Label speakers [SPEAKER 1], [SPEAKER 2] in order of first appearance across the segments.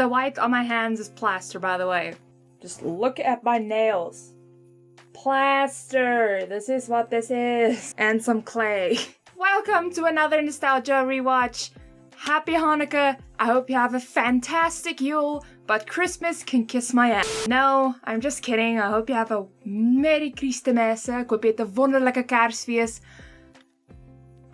[SPEAKER 1] The white on my hands is plaster, by the way. Just look at my nails. Plaster! This is what this is. And some clay. Welcome to another Nostalgia Rewatch. Happy Hanukkah. I hope you have a fantastic Yule, but Christmas can kiss my ass. No, I'm just kidding. I hope you have a Merry Christmas. Ik hoop je het een wonderlijke Kaarsfeest.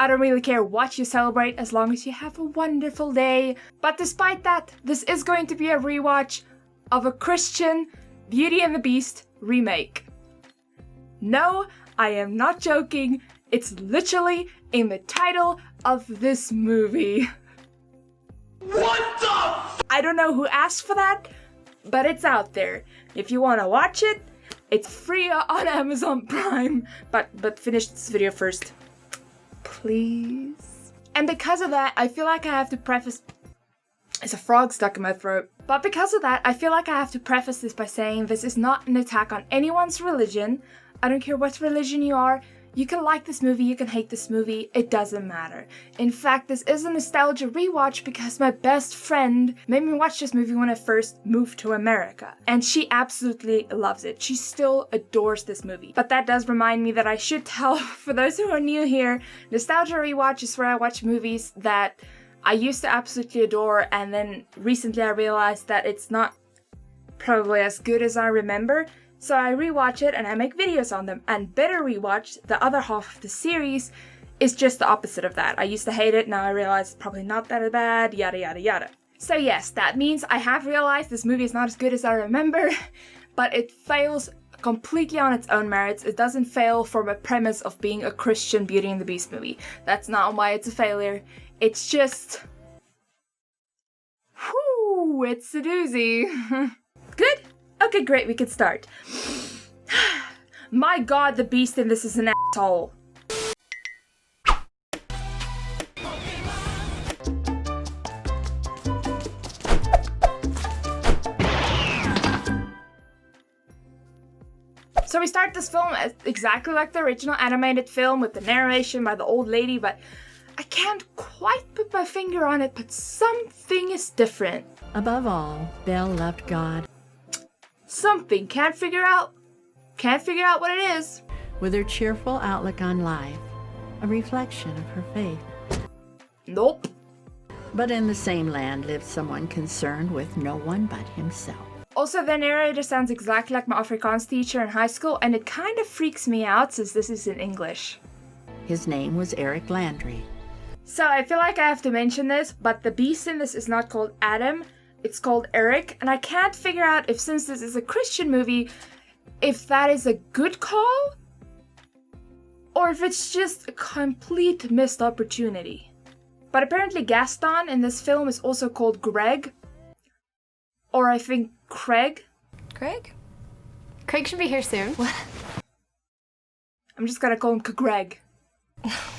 [SPEAKER 1] I don't really care what you celebrate as long as you have a wonderful day. But despite that, this is going to be a rewatch of a Christian Beauty and the Beast remake. No, I am not joking. It's literally in the title of this movie.
[SPEAKER 2] What the?
[SPEAKER 1] I don't know who asked for that, but it's out there. If you want to watch it, it's free on Amazon Prime. But finish this video first, please. And because of that, I feel like I have to preface... There's a frog stuck in my throat. But because of that, I feel like I have to preface this by saying this is not an attack on anyone's religion. I don't care what religion you are. You can like this movie, you can hate this movie, it doesn't matter. In fact, this is a nostalgia rewatch because my best friend made me watch this movie when I first moved to America. And she absolutely loves it. She still adores this movie. But that does remind me that I should tell, for those who are new here, Nostalgia Rewatch is where I watch movies that I used to absolutely adore, and then recently I realized that it's not probably as good as I remember. So I rewatch it and I make videos on them. And Better Rewatch, the other half of the series, is just the opposite of that. I used to hate it, now I realize it's probably not that bad, yada yada yada. So yes, that means I have realized this movie is not as good as I remember, but it fails completely on its own merits. It doesn't fail from a premise of being a Christian Beauty and the Beast movie. That's not why it's a failure. It's just... whew, it's a doozy. Good? Okay, great, we can start. My god, the Beast in this is an asshole. So we start this film as exactly like the original animated film with the narration by the old lady, but I can't quite put my finger on it, but something is different.
[SPEAKER 3] Above all, Belle loved God.
[SPEAKER 1] Something. Can't figure out what it is.
[SPEAKER 3] With her cheerful outlook on life, a reflection of her faith.
[SPEAKER 1] Nope.
[SPEAKER 3] But in the same land lived someone concerned with no one but himself.
[SPEAKER 1] Also, the narrator sounds exactly like my Afrikaans teacher in high school, and it kind of freaks me out since this is in English.
[SPEAKER 3] His name was Eric Landry.
[SPEAKER 1] So I feel like I have to mention this, but the Beast in this is not called Adam. It's called Eric, and I can't figure out if, since this is a Christian movie, if that is a good call, or if it's just a complete missed opportunity. But apparently Gaston in this film is also called Greg, or I think Craig.
[SPEAKER 4] Craig? Craig should be here soon. What?
[SPEAKER 1] I'm just gonna call him Greg.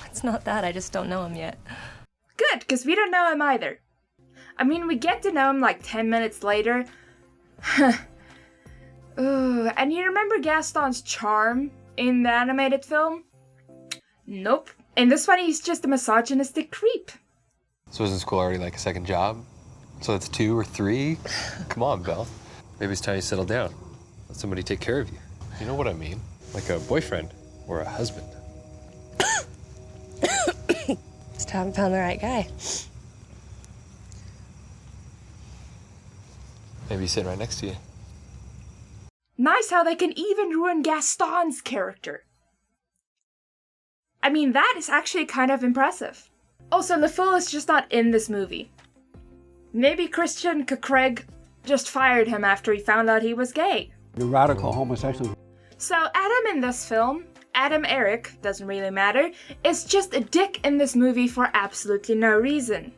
[SPEAKER 4] It's not that, I just don't know him yet.
[SPEAKER 1] Good, because we don't know him either. I mean, we get to know him like 10 minutes later. Ooh, and you remember Gaston's charm in the animated film? Nope. In this one, he's just a misogynistic creep.
[SPEAKER 5] So is this school already like a second job? So that's 2 or 3? Come on, Belle. Maybe it's time you settle down. Let somebody take care of you. You know what I mean? Like a boyfriend or a husband.
[SPEAKER 4] Just haven't found the right guy.
[SPEAKER 5] Maybe he's sitting right next to you.
[SPEAKER 1] Nice how they can even ruin Gaston's character. I mean, that is actually kind of impressive. Also, LeFou is just not in this movie. Maybe Christian Craig just fired him after he found out he was gay.
[SPEAKER 6] The radical homosexual.
[SPEAKER 1] So Adam in this film, Adam Eric, doesn't really matter, is just a dick in this movie for absolutely no reason.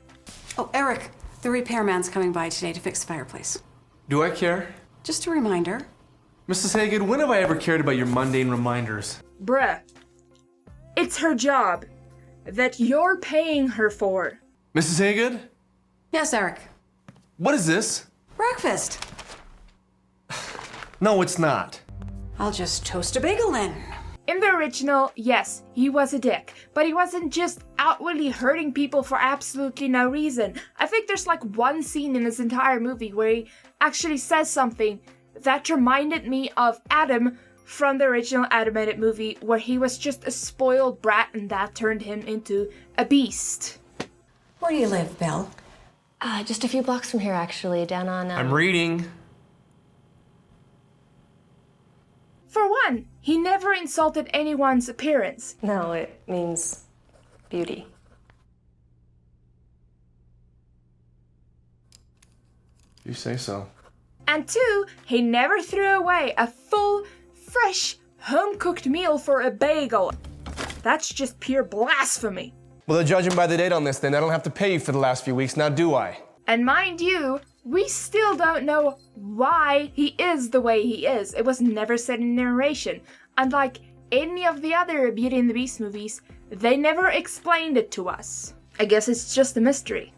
[SPEAKER 7] Oh, Eric, the repairman's coming by today to fix the fireplace.
[SPEAKER 2] Do I care?
[SPEAKER 7] Just a reminder.
[SPEAKER 2] Mrs. Hagen, when have I ever cared about your mundane reminders?
[SPEAKER 1] Bruh. It's her job that you're paying her for.
[SPEAKER 2] Mrs. Hagen?
[SPEAKER 7] Yes, Eric.
[SPEAKER 2] What is this?
[SPEAKER 7] Breakfast.
[SPEAKER 2] No, it's not.
[SPEAKER 7] I'll just toast a bagel then.
[SPEAKER 1] In the original, yes, he was a dick, but he wasn't just outwardly hurting people for absolutely no reason. I think there's like one scene in this entire movie where he actually says something that reminded me of Adam from the original animated movie, where he was just a spoiled brat and that turned him into a beast.
[SPEAKER 7] Where do you live, Belle?
[SPEAKER 4] Just a few blocks from here, actually, down on...
[SPEAKER 2] I'm reading.
[SPEAKER 1] For one, he never insulted anyone's appearance.
[SPEAKER 4] No, it means beauty.
[SPEAKER 2] You say so.
[SPEAKER 1] And two, he never threw away a full, fresh, home-cooked meal for a bagel. That's just pure blasphemy.
[SPEAKER 6] Well, judging by the date on this, then I don't have to pay you for the last few weeks, now do I?
[SPEAKER 1] And mind you, we still don't know why he is the way he is. It was never said in narration. Unlike any of the other Beauty and the Beast movies, they never explained it to us. I guess it's just a mystery.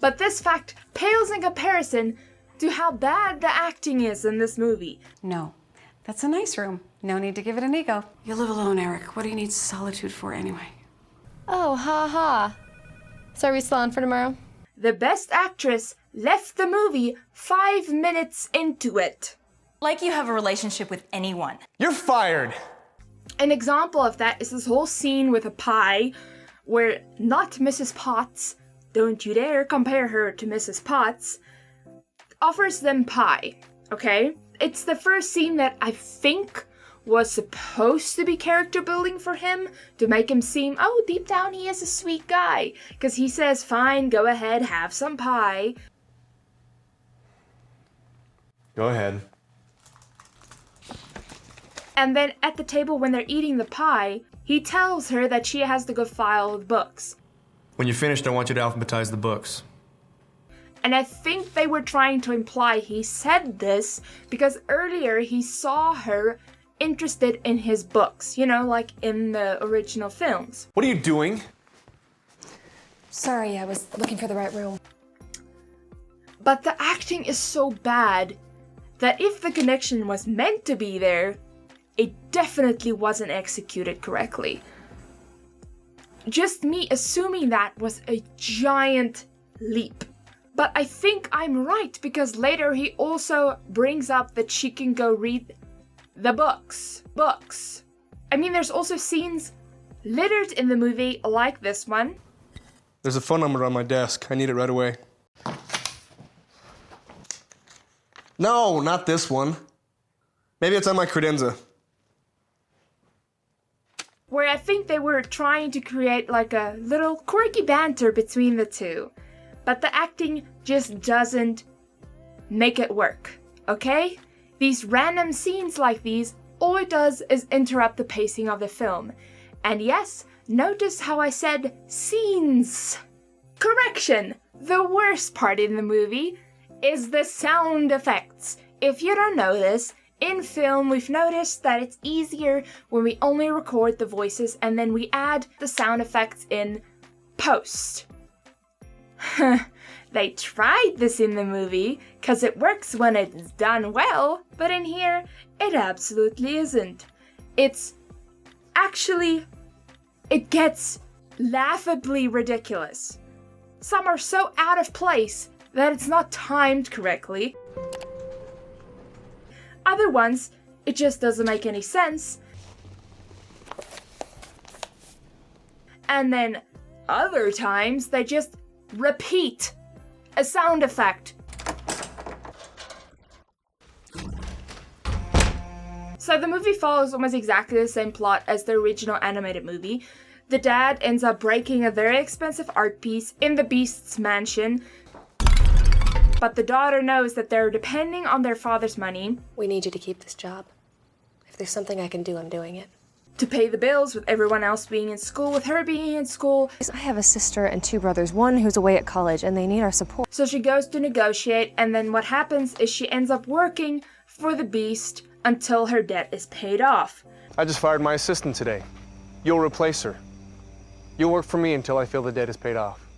[SPEAKER 1] But this fact pales in comparison to how bad the acting is in this movie.
[SPEAKER 7] No. That's a nice room. No need to give it an ego. You live alone, Eric. What do you need solitude for anyway?
[SPEAKER 4] Oh, ha ha. So are we still on for tomorrow?
[SPEAKER 1] The best actress left the movie 5 minutes into it.
[SPEAKER 8] Like you have a relationship with anyone.
[SPEAKER 6] You're fired!
[SPEAKER 1] An example of that is this whole scene with a pie where not Mrs. Potts, don't you dare compare her to Mrs. Potts, offers them pie, okay? It's the first scene that I think was supposed to be character building for him to make him seem, oh, deep down he is a sweet guy. Because he says, fine, go ahead, have some pie.
[SPEAKER 6] Go ahead.
[SPEAKER 1] And then at the table when they're eating the pie, he tells her that she has to go file the books.
[SPEAKER 2] When you're finished, I want you to alphabetize the books.
[SPEAKER 1] And I think they were trying to imply he said this because earlier he saw her interested in his books, you know, like in the original films.
[SPEAKER 6] What are you doing?
[SPEAKER 4] Sorry, I was looking for the right room.
[SPEAKER 1] But the acting is so bad that if the connection was meant to be there, it definitely wasn't executed correctly. Just me assuming that was a giant leap. But I think I'm right because later he also brings up that she can go read the books. I mean, there's also scenes littered in the movie like this one.
[SPEAKER 6] There's a phone number on my desk. I need it right away. No, not this one. Maybe it's on my credenza.
[SPEAKER 1] Where I think they were trying to create like a little quirky banter between the two. But the acting just doesn't make it work, okay? These random scenes like these, all it does is interrupt the pacing of the film. And yes, notice how I said scenes. Correction! The worst part in the movie is the sound effects. If you don't know this, in film we've noticed that it's easier when we only record the voices and then we add the sound effects in post. They tried this in the movie, cause it works when it's done well, but in here, it absolutely isn't. It gets laughably ridiculous. Some are so out of place that it's not timed correctly. Other ones, it just doesn't make any sense. And then other times, they just repeat a sound effect. So the movie follows almost exactly the same plot as the original animated movie. The dad ends up breaking a very expensive art piece in the Beast's mansion, but the daughter knows that they're depending on their father's money.
[SPEAKER 4] We need you to keep this job. If there's something I can do, I'm doing it.
[SPEAKER 1] To pay the bills, with everyone else being in school, with her being in school.
[SPEAKER 4] I have a sister and 2 brothers, one who's away at college, and they need our support.
[SPEAKER 1] So she goes to negotiate, and then what happens is she ends up working for the Beast until her debt is paid off.
[SPEAKER 6] I just fired my assistant today. You'll replace her. You'll work for me until I feel the debt is paid off.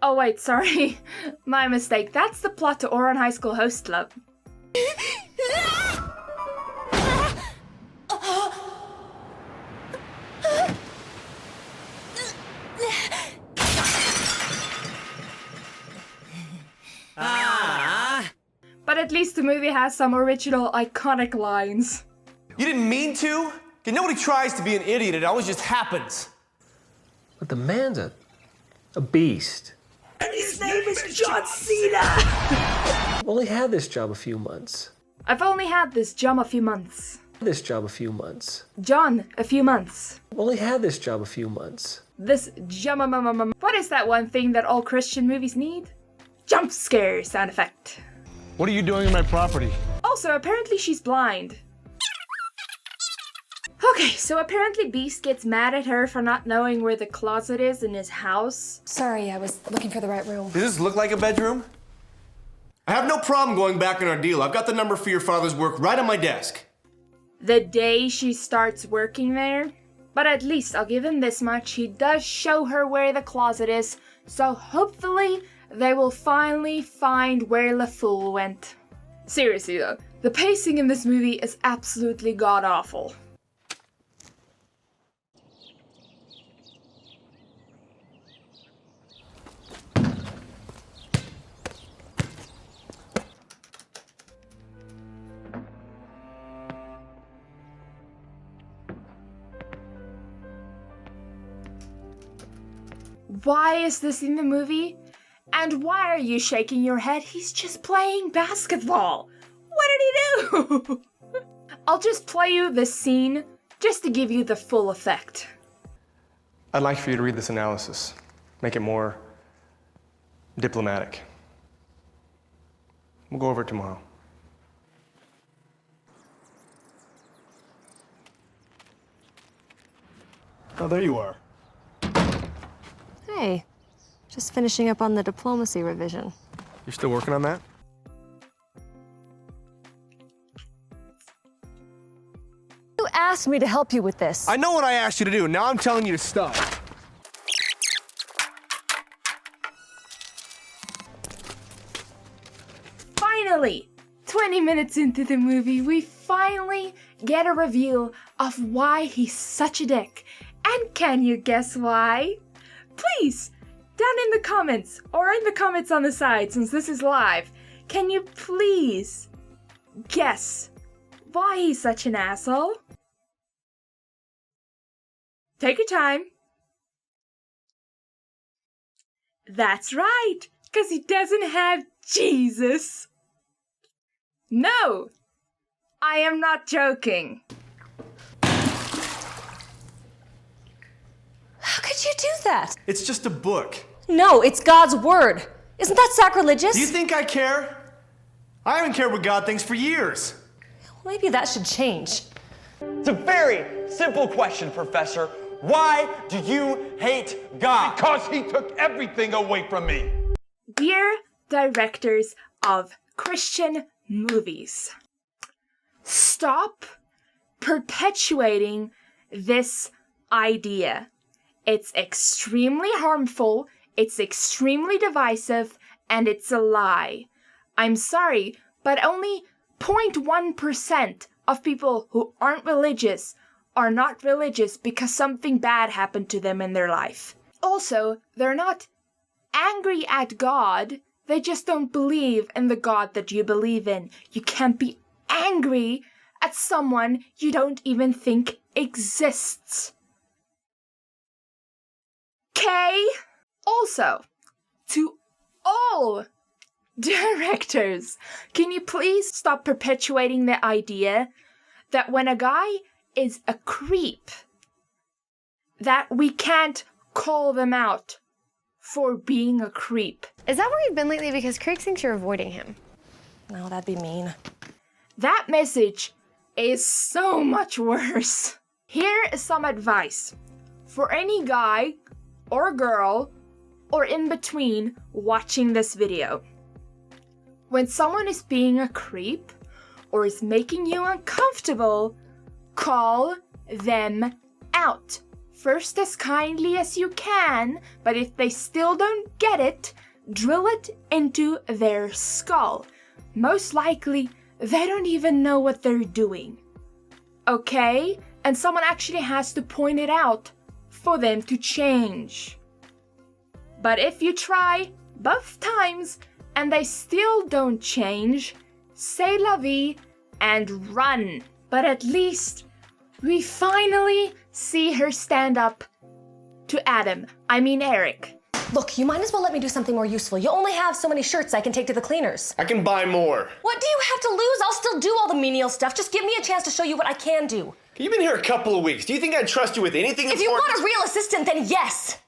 [SPEAKER 1] Oh wait, sorry. My mistake. That's the plot to Ouran High School Host Club. But at least the movie has some original iconic lines.
[SPEAKER 2] You didn't mean to? Okay, nobody tries to be an idiot, it always just happens.
[SPEAKER 9] But the man's a beast.
[SPEAKER 1] And his name is John Cena!
[SPEAKER 9] I've only had this job a few months.
[SPEAKER 1] I've only had this job a few months.
[SPEAKER 9] John,
[SPEAKER 1] a few months.
[SPEAKER 9] I've only had this job a few months.
[SPEAKER 1] This What is that one thing that all Christian movies need? Jump scare sound effect.
[SPEAKER 6] What are you doing in my property?
[SPEAKER 1] Also, apparently she's blind. Okay, so apparently Beast gets mad at her for not knowing where the closet is in his house.
[SPEAKER 4] Sorry, I was looking for the right room.
[SPEAKER 2] Does this look like a bedroom? I have no problem going back on our deal. I've got the number for your father's work right on my desk.
[SPEAKER 1] The day she starts working there. But at least I'll give him this much. He does show her where the closet is, so hopefully they will finally find where LaFool went. Seriously though, the pacing in this movie is absolutely god-awful. Why is this in the movie? And why are you shaking your head? He's just playing basketball. What did he do? I'll just play you the scene just to give you the full effect.
[SPEAKER 6] I'd like for you to read this analysis. Make it more diplomatic. We'll go over it tomorrow. Oh, there you are.
[SPEAKER 10] Hey, just finishing up on the diplomacy revision.
[SPEAKER 6] You're still working on that?
[SPEAKER 10] You asked me to help you with this.
[SPEAKER 6] I know what I asked you to do. Now I'm telling you to stop.
[SPEAKER 1] Finally, 20 minutes into the movie, we finally get a reveal of why he's such a dick. And can you guess why? Please, down in the comments, or in the comments on the side, since this is live, can you please guess why he's such an asshole? Take your time. That's right, because he doesn't have Jesus. No, I am not joking.
[SPEAKER 10] How could you do that?
[SPEAKER 2] It's just a book.
[SPEAKER 10] No, it's God's word. Isn't that sacrilegious?
[SPEAKER 2] Do you think I care? I haven't cared what God thinks for years.
[SPEAKER 10] Maybe that should change.
[SPEAKER 11] It's a very simple question, Professor. Why do you hate God?
[SPEAKER 12] Because he took everything away from me.
[SPEAKER 1] Dear directors of Christian movies, stop perpetuating this idea. It's extremely harmful, it's extremely divisive, and it's a lie. I'm sorry, but only 0.1% of people who aren't religious are not religious because something bad happened to them in their life. Also, they're not angry at God, they just don't believe in the God that you believe in. You can't be angry at someone you don't even think exists. Okay? Also, to all directors, can you please stop perpetuating the idea that when a guy is a creep, that we can't call them out for being a creep?
[SPEAKER 10] Is that where you've been lately? Because Craig thinks you're avoiding him. No, that'd be mean.
[SPEAKER 1] That message is so much worse. Here is some advice for any guy or girl or in between watching this video. When someone is being a creep or is making you uncomfortable, call them out. First as kindly as you can, but if they still don't get it, drill it into their skull. Most likely, they don't even know what they're doing. Okay? And someone actually has to point it out for them to change. But if you try both times and they still don't change, say la vie, and run. But at least we finally see her stand up to Eric.
[SPEAKER 10] Look, you might as well let me do something more useful. You only have so many shirts I can take to the cleaners.
[SPEAKER 2] I can buy more.
[SPEAKER 10] What do you have to lose? I'll still do all the menial stuff. Just give me a chance to show you what I can do.
[SPEAKER 2] You've been here a couple of weeks. Do you think I'd trust you with anything
[SPEAKER 10] If you want a real assistant, then yes.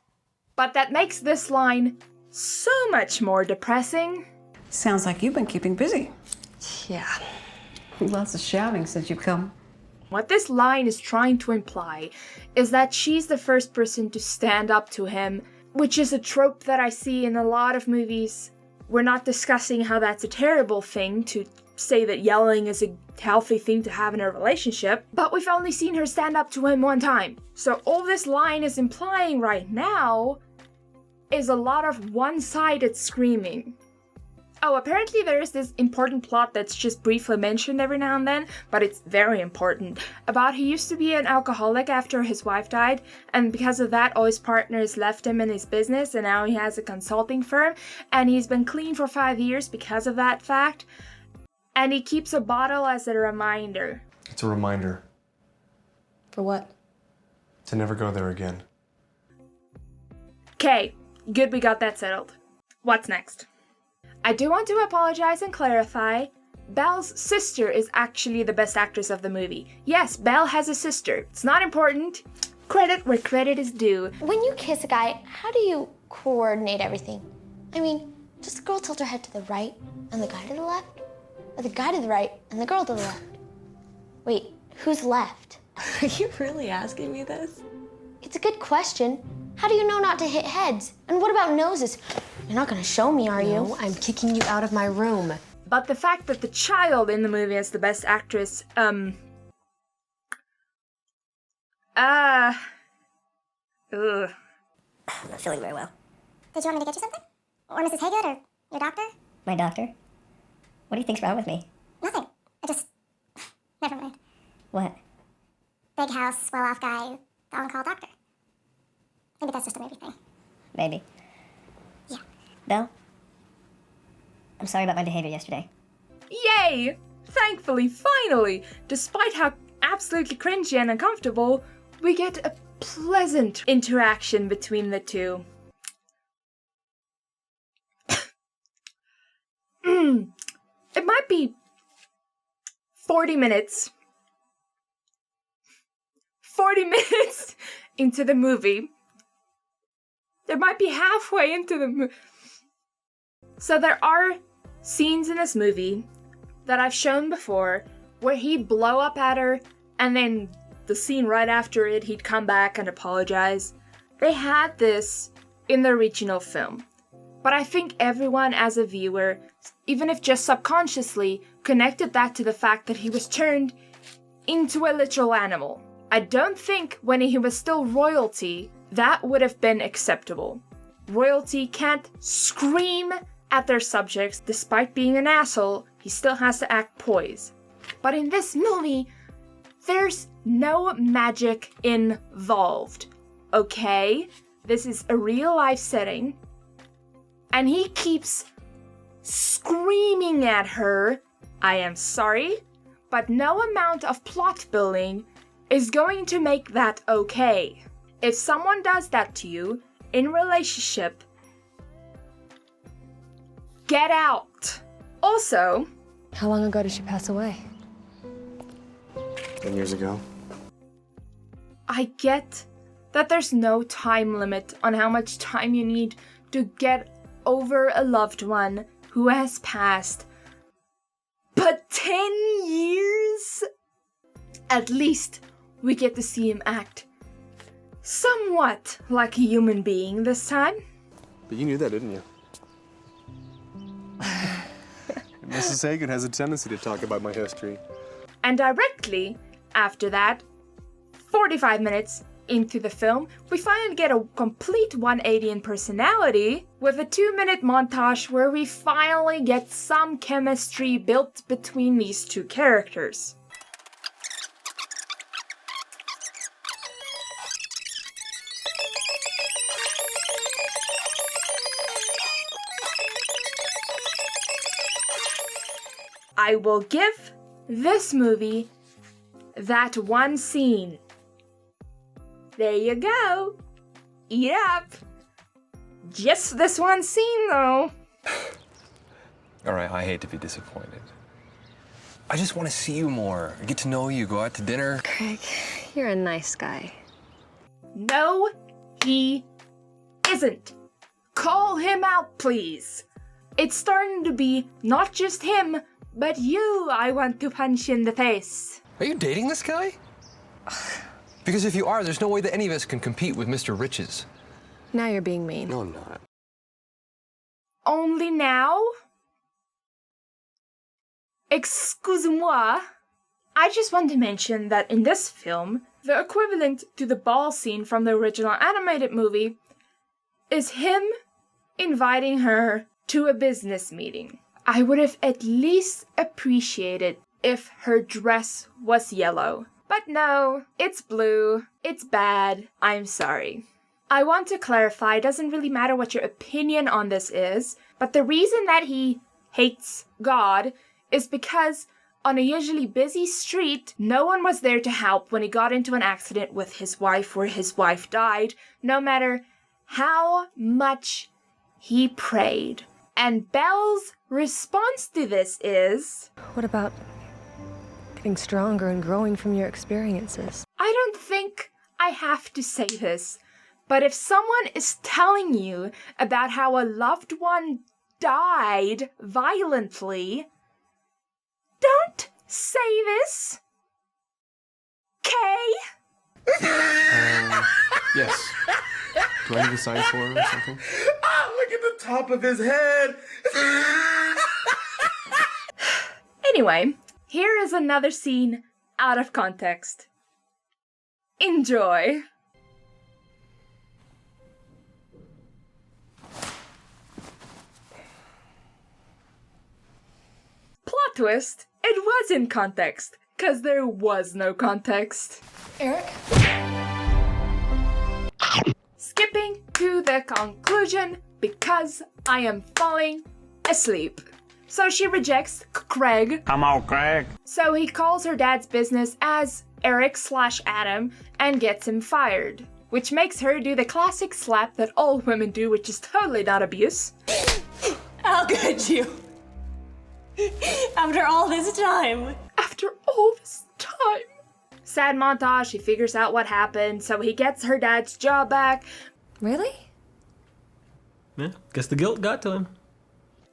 [SPEAKER 1] But that makes this line so much more depressing.
[SPEAKER 7] Sounds like you've been keeping busy.
[SPEAKER 10] Yeah.
[SPEAKER 7] Lots of shouting since you've come.
[SPEAKER 1] What this line is trying to imply is that she's the first person to stand up to him, which is a trope that I see in a lot of movies. We're not discussing how that's a terrible thing to say that yelling is a healthy thing to have in a relationship, but we've only seen her stand up to him one time. So all this line is implying right now is a lot of one-sided screaming. Oh, apparently there is this important plot that's just briefly mentioned every now and then, but it's very important. About he used to be an alcoholic after his wife died, and because of that, all his partners left him in his business, and now he has a consulting firm, and he's been clean for 5 years because of that fact, and he keeps a bottle as a reminder.
[SPEAKER 2] It's a reminder
[SPEAKER 10] For what?
[SPEAKER 2] to never go there again.
[SPEAKER 1] Okay, good we got that settled. What's next? I do want to apologize and clarify, Belle's sister is actually the best actress of the movie. Yes, Belle has a sister. It's not important. Credit where credit is due.
[SPEAKER 10] When you kiss a guy, how do you coordinate everything? I mean, does the girl tilt her head to the right and the guy to the left? Or the guy to the right and the girl to the left? Wait, who's left? Are you really asking me this? It's a good question. How do you know not to hit heads? And what about noses? You're not gonna show me, are you?
[SPEAKER 13] No, I'm kicking you out of my room.
[SPEAKER 1] But the fact that the child in the movie is the best actress,
[SPEAKER 13] I'm not feeling very well.
[SPEAKER 14] Did you want me to get you something? Or Mrs. Haygood, or your doctor?
[SPEAKER 13] My doctor? What do you think's wrong with me?
[SPEAKER 14] Nothing. I just... Never mind.
[SPEAKER 13] What?
[SPEAKER 14] Big house, well-off guy, on-call doctor. Maybe that's just a movie thing.
[SPEAKER 13] Maybe.
[SPEAKER 14] Yeah.
[SPEAKER 13] Belle? I'm sorry about my behavior yesterday.
[SPEAKER 1] Yay! Thankfully, finally, despite how absolutely cringy and uncomfortable, we get a pleasant interaction between the two. It might be 40 minutes. 40 minutes into the movie. It might be halfway into the movie. So there are scenes in this movie that I've shown before where he'd blow up at her and then the scene right after it he'd come back and apologize. They had this in the original film. But I think everyone as a viewer, even if just subconsciously, connected that to the fact that he was turned into a literal animal. I don't think when he was still royalty, that would have been acceptable. Royalty can't scream at their subjects. Despite being an asshole, he still has to act poised. But in this movie, there's no magic involved. Okay? This is a real life setting. And he keeps screaming at her, I am sorry, but no amount of plot building is going to make that okay. If someone does that to you in relationship, get out. Also,
[SPEAKER 10] how long ago did she pass away?
[SPEAKER 2] 10 years ago.
[SPEAKER 1] I get that there's no time limit on how much time you need to get over a loved one who has passed. But 10 years? At least we get to see him act somewhat like a human being this time.
[SPEAKER 6] But you knew that, didn't you? Mrs. Hagen has a tendency to talk about my history.
[SPEAKER 1] And directly after that, 45 minutes into the film, we finally get a complete 180 in personality with a 2-minute montage where we finally get some chemistry built between these two characters. I will give this movie that one scene. There you go. Eat up. Just this one scene, though.
[SPEAKER 5] All right, I hate to be disappointed. I just want to see you more, get to know you, go out to dinner.
[SPEAKER 4] Craig, you're a nice guy.
[SPEAKER 1] No, he isn't. Call him out, please. It's starting to be not just him, but you I want to punch in the face.
[SPEAKER 5] Are you dating this guy? Because if you are, there's no way that any of us can compete with Mr. Riches.
[SPEAKER 4] Now you're being mean.
[SPEAKER 5] No, I'm not.
[SPEAKER 1] Only now? Excuse-moi. I just want to mention that in this film, the equivalent to the ball scene from the original animated movie is him inviting her to a business meeting. I would have at least appreciated if her dress was yellow. But no, it's blue. It's bad. I'm sorry. I want to clarify, it doesn't really matter what your opinion on this is, but the reason that he hates God is because on a usually busy street, no one was there to help when he got into an accident with his wife where his wife died, no matter how much he prayed. And Belle's response to this is...
[SPEAKER 4] What about getting stronger and growing from your experiences?
[SPEAKER 1] I don't think I have to say this, but if someone is telling you about how a loved one died violently, don't say this. Okay?
[SPEAKER 2] Yes. Do I need to sign for it or something?
[SPEAKER 12] Look at the top of his head.
[SPEAKER 1] Anyway, here is another scene out of context. Enjoy. Plot twist, it was in context, because there was no context.
[SPEAKER 8] Eric?
[SPEAKER 1] Skipping to the conclusion, because I am falling asleep. So she rejects Craig.
[SPEAKER 12] Come on, Craig.
[SPEAKER 1] So he calls her dad's business as Eric/Adam and gets him fired. Which makes her do the classic slap that all women do, which is totally not abuse.
[SPEAKER 8] How could you? After all this time.
[SPEAKER 1] After all this time. Sad montage, he figures out what happened, so he gets her dad's job back.
[SPEAKER 4] Really?
[SPEAKER 9] Yeah, guess the guilt got to him.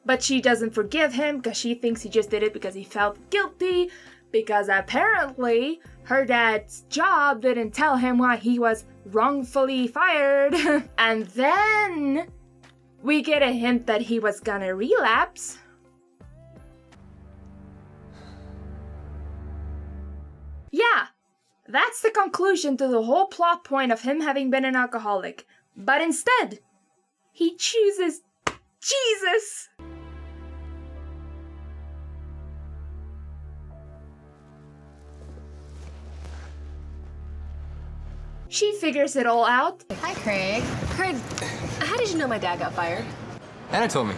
[SPEAKER 1] But she doesn't forgive him because she thinks he just did it because he felt guilty, because apparently her dad's job didn't tell him why he was wrongfully fired. And then we get a hint that he was gonna relapse. Yeah, that's the conclusion to the whole plot point of him having been an alcoholic. But instead, he chooses Jesus. She figures it all out.
[SPEAKER 4] Hi, Craig. Craig, how did you know my dad got fired?
[SPEAKER 5] Anna told me.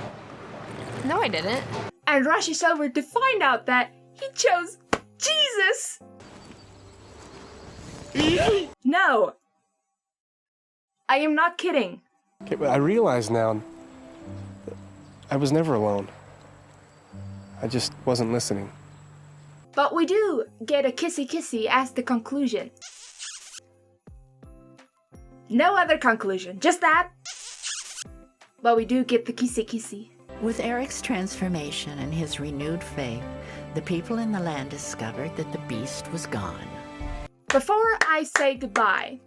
[SPEAKER 4] No, I didn't.
[SPEAKER 1] And rushes over to find out that he chose Jesus. No. I am not kidding.
[SPEAKER 6] Okay, but I realize now that I was never alone. I just wasn't listening.
[SPEAKER 1] But we do get a kissy-kissy as the conclusion. No other conclusion, just that. But we do get the kissy-kissy.
[SPEAKER 3] With Eric's transformation and his renewed faith, the people in the land discovered that the beast was gone.
[SPEAKER 1] Before I say goodbye,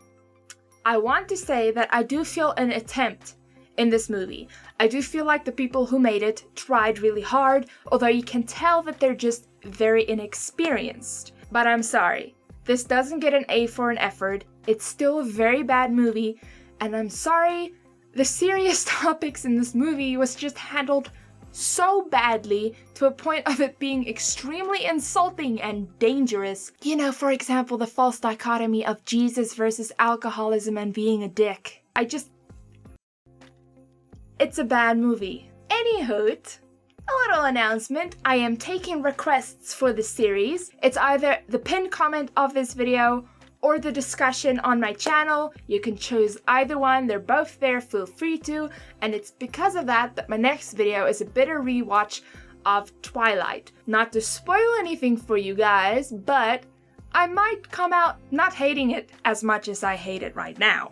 [SPEAKER 1] I want to say that I do feel an attempt in this movie. I do feel like the people who made it tried really hard, although you can tell that they're just very inexperienced. But I'm sorry, this doesn't get an A for an effort. It's still a very bad movie, and I'm sorry, the serious topics in this movie was just handled so badly to a point of it being extremely insulting and dangerous. You know, for example, the false dichotomy of Jesus versus alcoholism and being a dick. It's a bad movie. Anyhoot, A little announcement, I am taking requests for the series. It's either the pinned comment of this video or the discussion on my channel. You can choose either one, they're both there, feel free to. And it's because of that that my next video is a bit of rewatch of Twilight. Not to spoil anything for you guys, but I might come out not hating it as much as I hate it right now.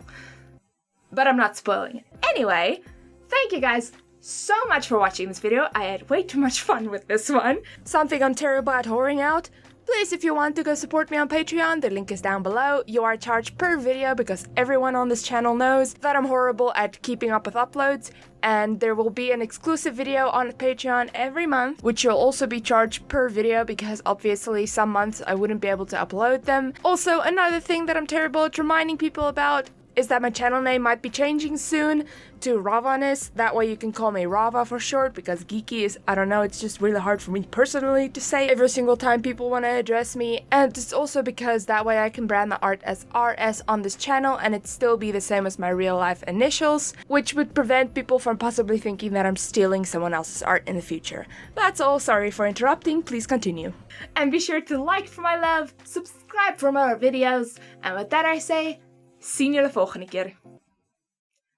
[SPEAKER 1] But I'm not spoiling it. Anyway, thank you guys so much for watching this video. I had way too much fun with this one. Something I'm terrible at whoring out? Please, if you want to go support me on Patreon, the link is down below. You are charged per video because everyone on this channel knows that I'm horrible at keeping up with uploads, and there will be an exclusive video on Patreon every month, which you'll also be charged per video because obviously some months I wouldn't be able to upload them. Also, another thing that I'm terrible at reminding people about is that my channel name might be changing soon to Ravanis. That way you can call me Rava for short, because geeky is, I don't know, it's just really hard for me personally to say every single time people want to address me. And it's also because that way I can brand my art as RS on this channel and it still be the same as my real life initials, which would prevent people from possibly thinking that I'm stealing someone else's art in the future. That's all, sorry for interrupting, please continue. And be sure to like for my love, subscribe for more videos, and with that I say, zien jullie volgende keer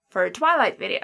[SPEAKER 1] voor een Twilight video.